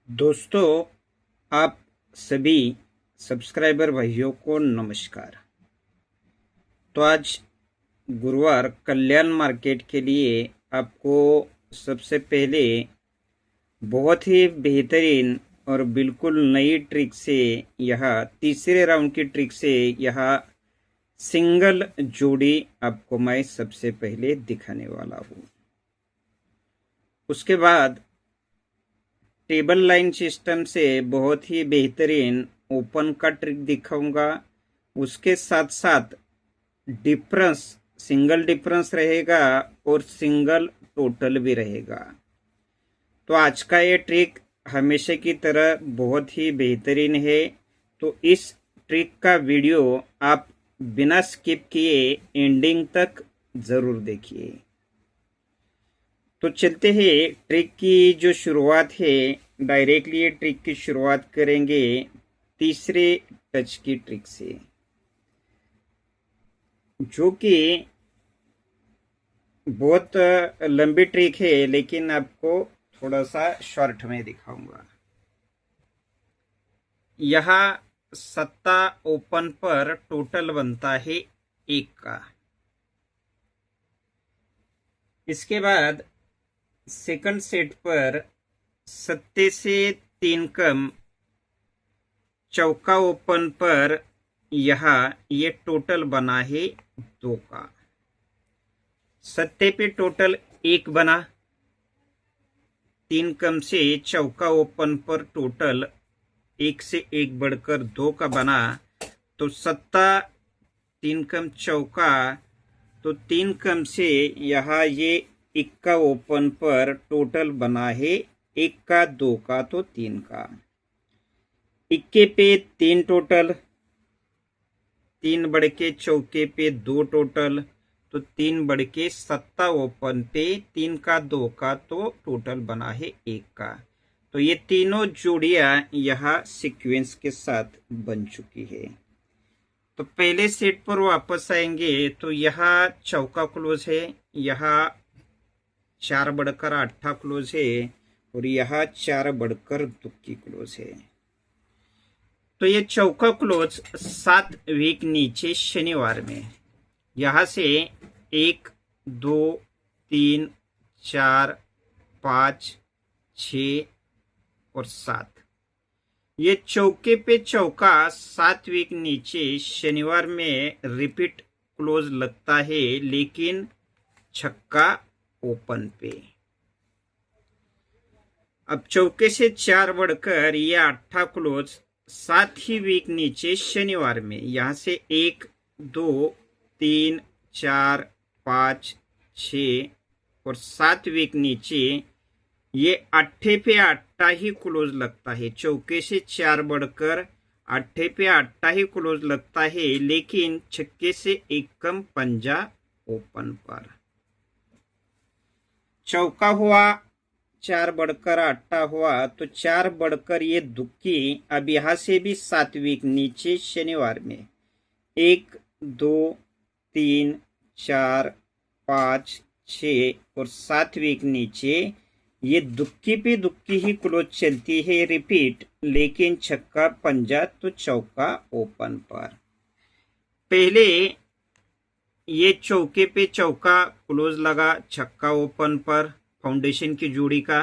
दोस्तों, आप सभी सब्सक्राइबर भाइयों को नमस्कार। तो आज गुरुवार कल्याण मार्केट के लिए आपको सबसे पहले बहुत ही बेहतरीन और बिल्कुल नई ट्रिक से यह तीसरे राउंड की ट्रिक से यह सिंगल जोड़ी आपको मैं सबसे पहले दिखाने वाला हूँ। उसके बाद टेबल लाइन सिस्टम से बहुत ही बेहतरीन ओपन का ट्रिक दिखाऊंगा। उसके साथ साथ डिफरेंस, सिंगल डिफरेंस रहेगा और सिंगल टोटल भी रहेगा। तो आज का ये ट्रिक हमेशा की तरह बहुत ही बेहतरीन है। तो इस ट्रिक का वीडियो आप बिना स्किप किए एंडिंग तक जरूर देखिए। तो चलते हैं ट्रिक की जो शुरुआत है, डायरेक्टली ये ट्रिक की शुरुआत करेंगे तीसरे टच की ट्रिक से, जो कि बहुत लंबी ट्रिक है लेकिन आपको थोड़ा सा शॉर्ट में दिखाऊंगा। यहाँ सत्ता ओपन पर टोटल बनता है 1 का। इसके बाद सेकंड सेट पर सत्ते से 3 कम चौका ओपन पर यहाँ ये टोटल बना है 2 का। सत्ते पे टोटल 1 बना, 3 कम से चौका ओपन पर टोटल 1 से 1 बढ़कर 2 का बना। तो सत्ता 3 कम चौका, तो 3 कम से यहाँ ये 1 का ओपन पर टोटल बना है 1 का, 2 का, तो 3 का। 1 पे 3 टोटल, 3 बढ़ के चौके पे 2 टोटल, तो 3 बढ़ के सत्ता ओपन पे 3 का, 2 का, तो टोटल बना है 1 का। तो ये तीनों जोड़ियां यहाँ सीक्वेंस के साथ बन चुकी है। तो पहले सेट पर वापस आएंगे तो यहाँ चौका क्लोज है, यहाँ 4 बढ़कर 8 क्लोज है और यहाँ 4 बढ़कर दुक्की क्लोज है। तो ये चौका क्लोज 7 वीक नीचे शनिवार में, यहां से 1, 2, 3, 4, 5, 6 और 7, ये चौके पे चौका 7 वीक नीचे शनिवार में रिपीट क्लोज लगता है, लेकिन छक्का ओपन पे। अब चौके से 4 बढ़कर ये 8 क्लोज 7 ही वीक नीचे शनिवार में, यहां से 1, 2, 3, 4, 5, 6 और 7 वीक नीचे ये 8 पे 8 ही क्लोज लगता है। चौके से 4 बढ़कर 8 पे 8 ही क्लोज लगता है, लेकिन छक्के से 1 कम पंजा ओपन पर। चौका हुआ 4 बढ़कर 8 हुआ, तो 4 बढ़कर ये दुक्की। अब यहां से भी 7 वीक नीचे शनिवार में 1, 2, 3, 4, 5, 6 और 7 वीक नीचे ये दुक्की पे दुक्की ही क्लोज चलती है रिपीट, लेकिन छक्का पंजा तो चौका ओपन पर। पहले ये चौके पे चौका क्लोज लगा छक्का ओपन पर फाउंडेशन की जोड़ी का।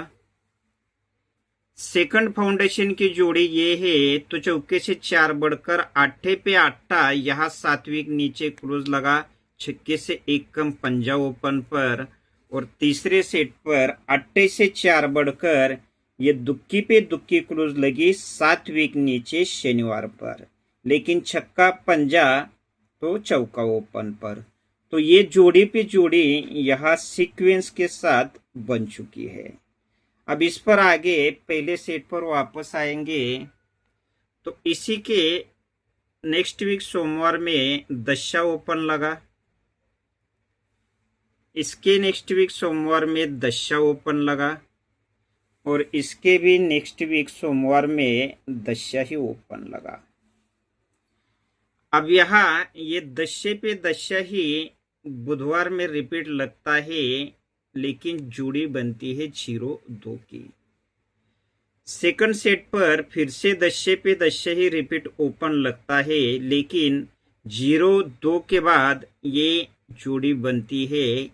सेकंड फाउंडेशन की जोड़ी ये है, तो चौके से 4 बढ़कर 8 पे 8 यहाँ 7 वीक नीचे क्लोज लगा, छक्के से 1 कम पंजा ओपन पर। और तीसरे सेट पर 8 से 4 बढ़कर ये दुक्की पे दुक्की क्लोज लगी 7 वीक नीचे शनिवार पर, लेकिन छक्का पंजा तो चौका ओपन पर। तो ये जोड़ी पे जोड़ी यहाँ सीक्वेंस के साथ बन चुकी है। अब इस पर आगे पहले सेट पर वापस आएंगे तो इसी के नेक्स्ट वीक सोमवार में दशा ओपन लगा, इसके नेक्स्ट वीक सोमवार में दशा ओपन लगा और इसके भी नेक्स्ट वीक सोमवार में दशा ही ओपन लगा। अब यहाँ ये दशे पे दशा ही बुधवार में रिपीट लगता है, लेकिन जोड़ी बनती है 0-2 की। सेकंड सेट पर फिर से 10 पे 10 ही रिपीट ओपन लगता है, लेकिन 0-2 के बाद ये जोड़ी बनती है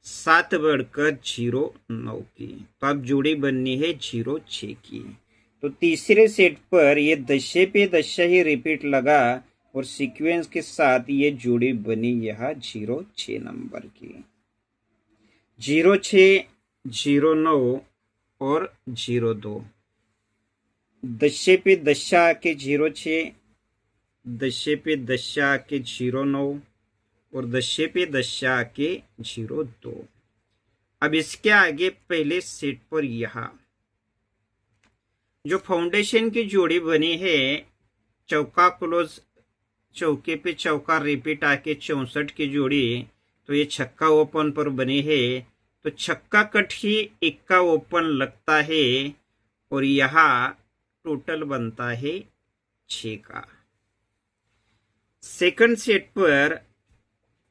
7 बढ़कर 0-9 की। तो अब जोड़ी बननी है 0-6 की। तो तीसरे सेट पर ये 10 पे 10 ही रिपीट लगा और सीक्वेंस के साथ ये जोड़ी बनी यहाँ 0-6 नंबर की। 0-6, 0-9 और 0-2। 10 पे 10 आके 0-6, 10 पे 10 आके 0-9 और 10 पे 10 आके 0-2। अब इसके आगे पहले सेट पर यहाँ जो फाउंडेशन की जोड़ी बनी है, चौका क्लोज, चौके पे चौका रिपीट आके 64 की जोड़ी, तो ये छक्का ओपन पर बनी है। तो छक्का कट ही इक्का ओपन लगता है और यहाँ टोटल बनता है 6 का। सेकंड सेट पर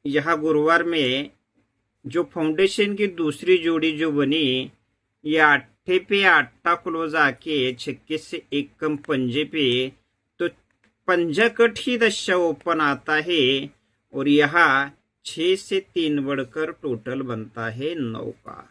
यहाँ गुरुवार में जो फाउंडेशन की दूसरी जोड़ी जो बनी, ये 8 पे 8 क्लोज आके छक्के से एक कम पंजे पे, तो पंजा कट ही 10 ओपन आता है और यहाँ 6 से 3 बढ़कर टोटल बनता है 9 का।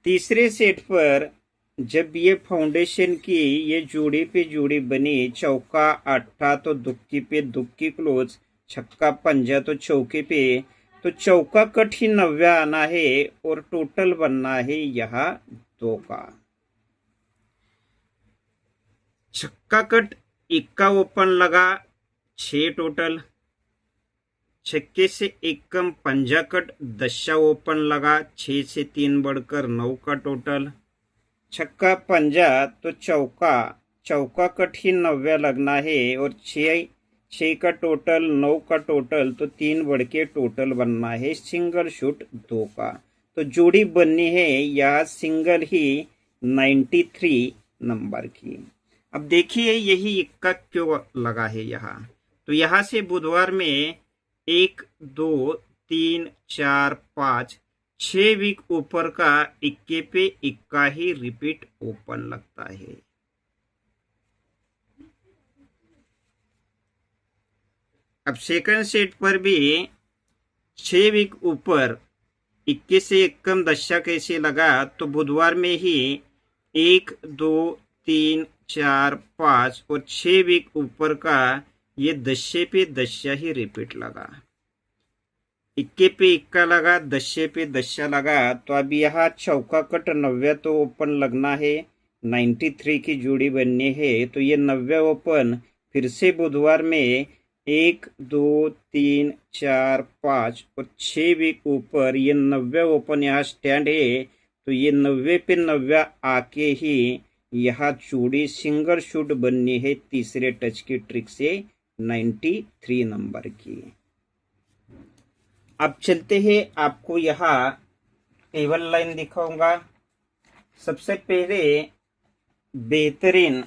तीसरे सेट पर जब ये फाउंडेशन की ये जोड़ी पे जोड़ी बनी, चौका 8 तो दुक्की पे दुक्की क्लोज, छक्का पंजा तो चौके पे, तो चौका कट ही 90 आना है और टोटल बनना है यहाँ 2 का। छक्का कट इक्का ओपन लगा 6 टोटल, छक्के से एक कम पंजा कट 10 ओपन लगा 6 से 3 बढ़कर 9 का टोटल। छक्का पंजा तो चौका, चौका कट ही 90 लगना है और 6 का टोटल, 9 का टोटल, तो 3 बढ़ के टोटल बनना है सिंगल शूट 2 का। तो जोड़ी बननी है यह सिंगल ही 93 नंबर की। अब देखिए यही इक्का क्यों लगा है यहाँ। तो यहाँ से बुधवार में 1, 2, 3, 4, 5, 6 वीक ऊपर का इक्के पे इक्का ही रिपीट ओपन लगता है। अब सेकंड सेट पर भी 6 वीक ऊपर इक्के से एक कम 10 कैसे लगा, तो बुधवार में ही 1, 2, 3, 4, 5 और 6 वीक ऊपर का ये 10 पे 10 ही रिपीट लगा। इक्के पे इक्का लगा, 10 पे 10 लगा, तो अब यहाँ चौका कट 90 तो ओपन लगना है, 93 की जोड़ी बननी है। तो ये 90 ओपन फिर से बुधवार में 1, 2, 3, 4, 5 और 6 वीक ऊपर ये 90 ओपन यहाँ स्टैंड है। तो ये 90 पे 90 आके ही यहाँ जोड़ी सिंगल शूट बननी है तीसरे टच की ट्रिक से 93 नंबर की। अब चलते हैं, आपको यहाँ टेबल लाइन दिखाऊंगा। सबसे पहले बेहतरीन,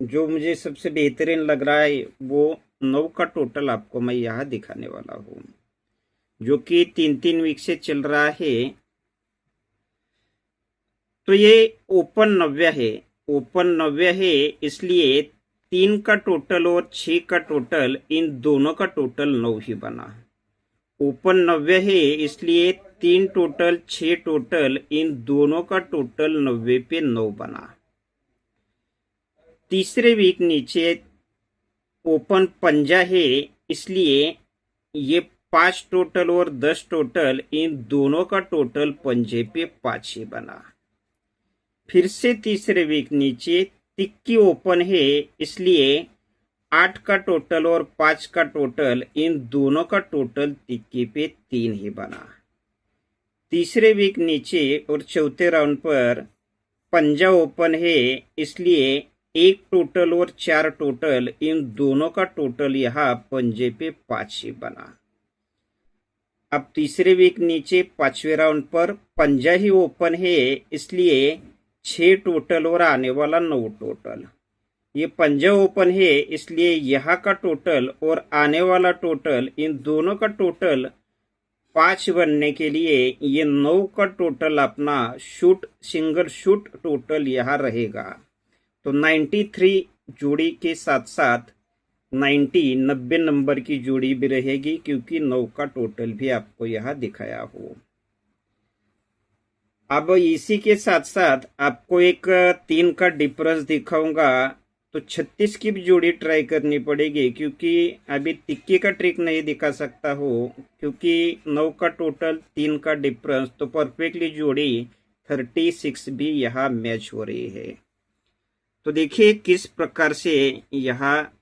जो मुझे सबसे बेहतरीन लग रहा है वो 9 का टोटल आपको मैं यहाँ दिखाने वाला हूँ, जो कि 3-3 वीक से चल रहा है। तो ये ओपन 90 है, ओपन 90 है, इसलिए 3 का टोटल और 6 का टोटल, इन दोनों का टोटल 9 ही बना। ओपन 90 है, इसलिए 3 टोटल 6 टोटल, इन दोनों का टोटल 90 पे 9 बना। तीसरे वीक नीचे ओपन पंजा है, इसलिए ये 5 टोटल और 10 टोटल, इन दोनों का टोटल पंजे पे 5 ही बना। फिर से तीसरे वीक नीचे तिक्की ओपन है, इसलिए 8 का टोटल और 5 का टोटल, इन दोनों का टोटल तिक्की पे 3 ही बना। तीसरे वीक नीचे और चौथे राउंड पर पंजा ओपन है, इसलिए 1 टोटल और 4 टोटल, इन दोनों का टोटल यहाँ पंजे पे 5 ही बना। अब तीसरे वीक नीचे 5वें राउंड पर पंजा ही ओपन है, इसलिए 6 टोटल और आने वाला 9 टोटल। ये पंजा ओपन है, इसलिए यहाँ का टोटल और आने वाला टोटल, इन दोनों का टोटल 5 बनने के लिए ये 9 का टोटल अपना सिंगल शूट टोटल यहाँ रहेगा। तो 93 जोड़ी के साथ साथ 90 नंबर की जोड़ी भी रहेगी, क्योंकि 9 का टोटल भी आपको यहाँ दिखाया हो। अब इसी के साथ साथ आपको एक 3 का डिफरेंस दिखाऊंगा। तो 36 की भी जोड़ी ट्राई करनी पड़ेगी, क्योंकि अभी तिक्की का ट्रिक नहीं दिखा सकता हो, क्योंकि 9 का टोटल 3 का डिफरेंस, तो परफेक्टली जोड़ी 36 भी यहाँ मैच हो रही है। तो देखिए किस प्रकार से यहाँ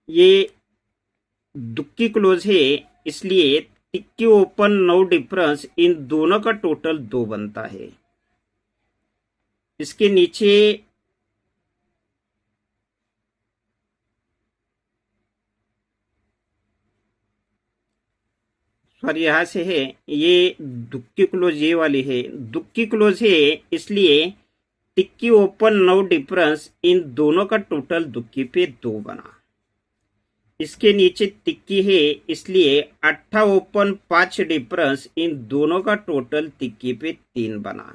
ये दुक्की क्लोज है, इसलिए टिक्की ओपन 9 डिफरेंस, इन दोनों का टोटल 2 बनता है। इसके नीचे सॉरी यहां से है, ये दुक्की क्लोज ये वाली है, दुक्की क्लोज है, इसलिए टिक्की ओपन 9 डिफरेंस, इन दोनों का टोटल दुक्की पे 2 बना। इसके नीचे तिक्की है, इसलिए 8 ओपन 5 डिफरेंस, इन दोनों का टोटल तिक्की पे 3 बना।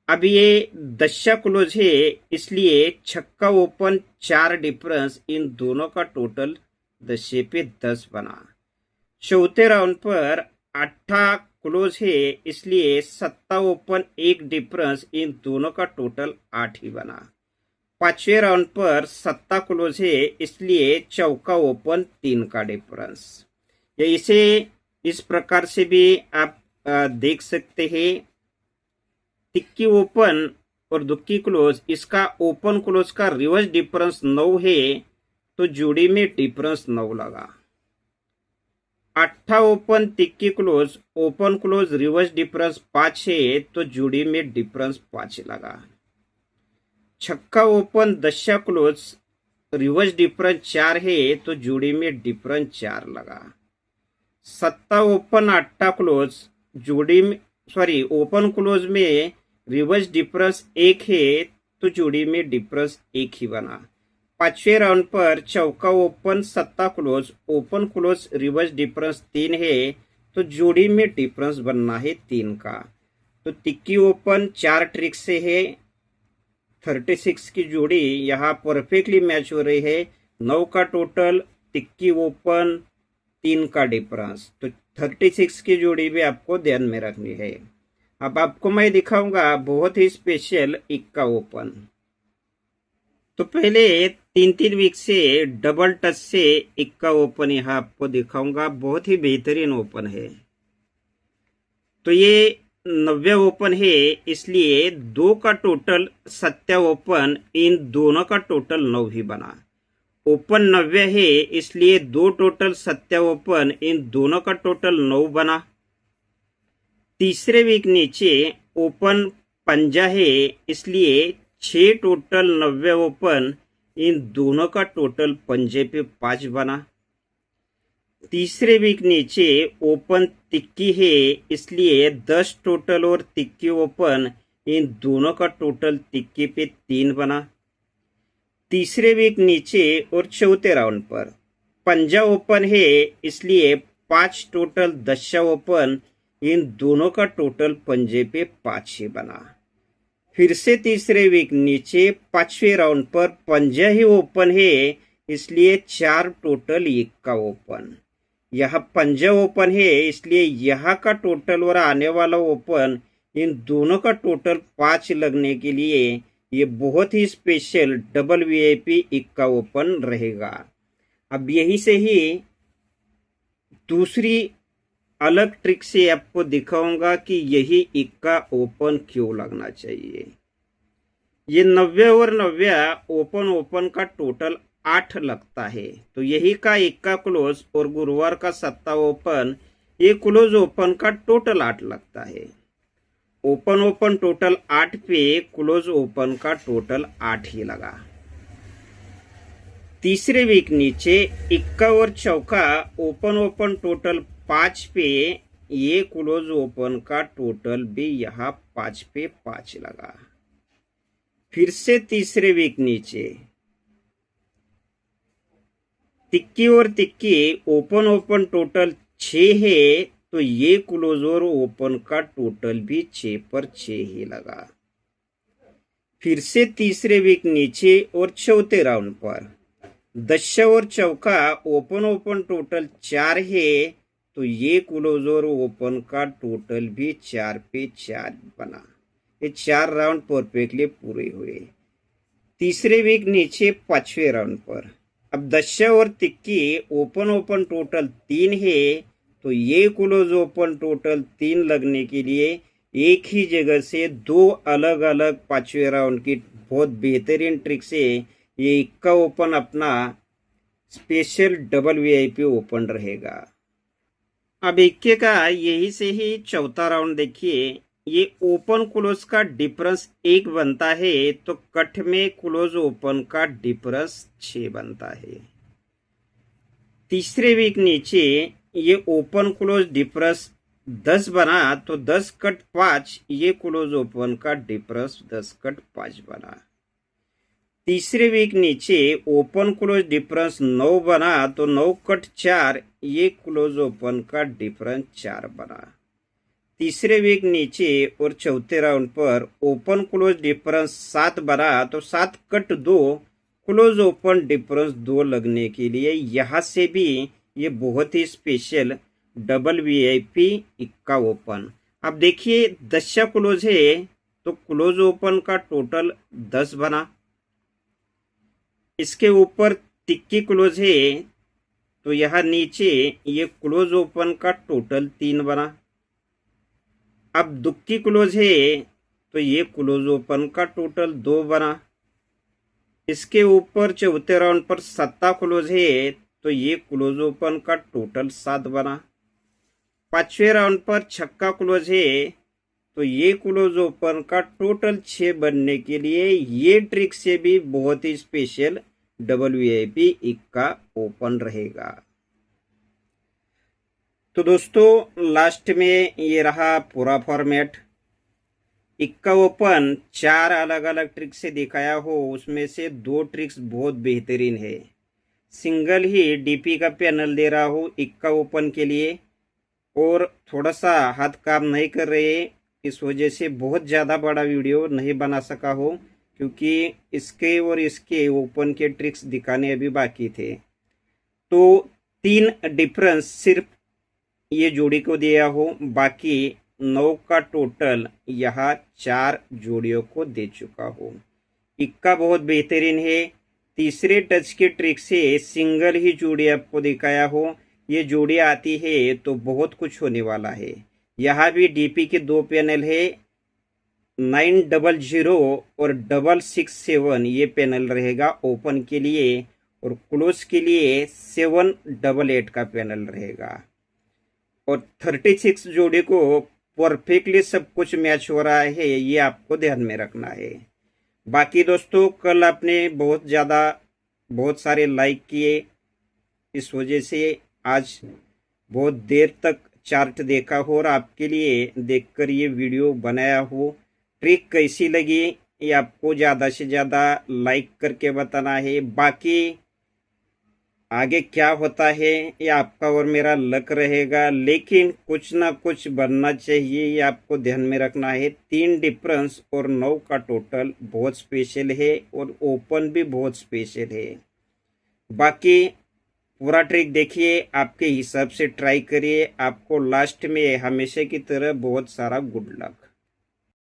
अब ये दशा क्लोज है, इसलिए छक्का ओपन 4 डिफरेंस, इन दोनों का टोटल दशे पे 10 बना। चौथे राउंड पर 8 क्लोज है, इसलिए सत्ता ओपन 1 डिफरेंस, इन दोनों का टोटल 8 ही बना। 5वें राउंड पर सत्ता क्लोज है, इसलिए चौका ओपन 3 का डिफरेंस। ये इसे इस प्रकार से भी आप देख सकते हैं। तिक्की ओपन और दुक्की क्लोज, इसका ओपन क्लोज का रिवर्स डिफरेंस 9 है, तो जोड़ी में डिफरेंस 9 लगा। 8 ओपन तिक्की close, open close reverse difference 5 है, तो जोड़ी में डिफरेंस 5 लगा। छक्का ओपन दशा क्लोज, रिवर्स डिफरेंस 4 है, तो जोड़ी में डिफरेंस 4 लगा। सत्ता ओपन 8 क्लोज, जोड़ी में ओपन क्लोज में रिवर्स डिफरेंस 1 है, तो जोड़ी में डिफरेंस 1 ही बना। 5वें राउंड पर चौका ओपन सत्ता close, open close reverse difference 3 है, तो जोड़ी में डिफरेंस बनना है 3 का। तो तिक्की ओपन 4 ट्रिक से है, 36 की जोड़ी यहाँ परफेक्टली मैच हो रही है। 9 का टोटल, तिक्की ओपन 3 का डिफरेंस, तो 36 की जोड़ी भी आपको ध्यान में रखनी है। अब आपको मैं दिखाऊंगा बहुत ही स्पेशल इक्का ओपन। तो पहले 3 वीक से डबल टच से इक्का ओपन यहाँ आपको दिखाऊंगा, बहुत ही बेहतरीन ओपन है। तो ये 90 ओपन है, इसलिए 2 का टोटल 7 ओपन, इन दोनों का टोटल 9 ही बना। ओपन 90 है, इसलिए 2 टोटल 7 ओपन, इन दोनों का टोटल 9 बना। तीसरे वीक नीचे ओपन 50 है, इसलिए 6 टोटल 90 ओपन, इन दोनों का टोटल पंजे पे 5 बना। तीसरे वीक नीचे ओपन तिक्की है, इसलिए 10 टोटल और तिक्की ओपन, इन दोनों का टोटल तिक्की पे 3 बना। तीसरे वीक नीचे और चौथे राउंड पर पंजा ओपन है, इसलिए 5 टोटल दशा ओपन, इन दोनों का टोटल पंजे पे 5 ही बना। फिर से तीसरे वीक नीचे 5वें राउंड पर पंजा ही ओपन है, इसलिए 4 टोटल इक्का ओपन। यह पंजा ओपन है, इसलिए यहाँ का टोटल और आने वाला ओपन, इन दोनों का टोटल 5 लगने के लिए ये बहुत ही स्पेशल डबल वीआईपी इक्का ओपन रहेगा। अब यही से ही दूसरी अलग ट्रिक से आपको दिखाऊंगा कि यही इक्का ओपन क्यों लगना चाहिए। ये 90 और 90 ओपन का टोटल 8 लगता है, तो यही का इक्का क्लोज और गुरुवार का सत्ता ओपन, ये क्लोज ओपन का टोटल 8 लगता है। ओपन टोटल 8 पे क्लोज ओपन का टोटल 8 ही लगा। तीसरे वीक नीचे इक्का और चौका ओपन टोटल 5 पे, ये क्लोज ओपन का टोटल भी यहाँ 5 पे 5 लगा। फिर से तीसरे वीक नीचे तिक्की और तिक्की ओपन ओपन टोटल 6 है, तो ये क्लोज और ओपन का टोटल भी 6 पर 6 ही लगा। फिर से तीसरे वीक नीचे और चौथे राउंड पर दस्या और चौका ओपन ओपन टोटल 4 है, तो ये क्लोज और ओपन का टोटल भी 4 पे 4 बना। ये 4 राउंड परफेक्टली पूरे हुए। तीसरे वीक नीचे पांचवें राउंड पर अब दस्या और तिक्की ओपन ओपन टोटल 3 है, तो ये क्लोज ओपन टोटल 3 लगने के लिए एक ही जगह से 2 अलग अलग पांचवें राउंड की बहुत बेहतरीन ट्रिक से ये इक्का ओपन अपना स्पेशल डबल वीआईपी ओपन रहेगा। अब इक्के का यही से ही चौथा राउंड देखिए। ये ओपन क्लोज का डिफरेंस 1 बनता है, तो कट में क्लोज ओपन का डिफरेंस 6 बनता है। तीसरे वीक नीचे ये ओपन क्लोज डिफरेंस 10 बना, तो 10 कट 5 ये क्लोज ओपन का डिफरेंस 10 कट 5 बना। तीसरे वीक नीचे ओपन क्लोज डिफरेंस 9 बना, तो 9 कट 4 ये क्लोज ओपन का डिफरेंस 4 बना। तीसरे वीक नीचे और चौथे राउंड पर ओपन क्लोज डिफरेंस 7 बना, तो 7 कट 2 क्लोज ओपन डिफरेंस 2 लगने के लिए यहां से भी ये बहुत ही स्पेशल डबल वीआईपी इक्का ओपन। अब देखिए दस्या क्लोज है, तो क्लोज ओपन का टोटल 10 बना। इसके ऊपर तिक्की क्लोज है, तो यहां नीचे ये क्लोज ओपन का टोटल 3 बना। अब दुक्की क्लोज है, तो ये क्लोज ओपन का टोटल 2 बना। इसके ऊपर चौथे राउंड पर सत्ता क्लोज है, तो ये क्लोज ओपन का टोटल 7 बना। पांचवें राउंड पर छक्का क्लोज है, तो ये क्लोज ओपन का टोटल 6 बनने के लिए ये ट्रिक से भी बहुत ही स्पेशल डबल वीआईपी इक्का ओपन रहेगा। तो दोस्तों लास्ट में ये रहा पूरा फॉर्मेट। इक्का ओपन 4 अलग अलग ट्रिक्स से दिखाया हो, उसमें से 2 ट्रिक्स बहुत बेहतरीन है। सिंगल ही डीपी का पैनल दे रहा हूँ इक्का ओपन के लिए, और थोड़ा सा हाथ काम नहीं कर रहे, इस वजह से बहुत ज़्यादा बड़ा वीडियो नहीं बना सका हो, क्योंकि इसके और इसके ओपन के ट्रिक्स दिखाने अभी बाकी थे। तो 3 डिफरेंस सिर्फ ये जोड़ी को दिया हो, बाकी 9 का टोटल यहाँ 4 जोड़ियों को दे चुका हो। इक्का बहुत बेहतरीन है। तीसरे टच की ट्रिक से सिंगल ही जोड़ी आपको दिखाया हो, ये जोड़ी आती है तो बहुत कुछ होने वाला है। यहाँ भी डीपी के 2 पैनल है, 900 और 667 ये पैनल रहेगा ओपन के लिए, और क्लोज के लिए 788 का पैनल रहेगा। और 36 जोड़ी को परफेक्टली सब कुछ मैच हो रहा है, ये आपको ध्यान में रखना है। बाकी दोस्तों कल आपने बहुत सारे लाइक किए, इस वजह से आज बहुत देर तक चार्ट देखा हो और आपके लिए देखकर ये वीडियो बनाया हो। ट्रिक कैसी लगी ये आपको ज़्यादा से ज़्यादा लाइक करके बताना है। बाकी आगे क्या होता है ये आपका और मेरा लक रहेगा, लेकिन कुछ ना कुछ बनना चाहिए, ये आपको ध्यान में रखना है। 3 डिफरेंस और 9 का टोटल बहुत स्पेशल है, और ओपन भी बहुत स्पेशल है। बाकी पूरा ट्रिक देखिए, आपके हिसाब से ट्राई करिए। आपको लास्ट में हमेशा की तरह बहुत सारा गुड लक।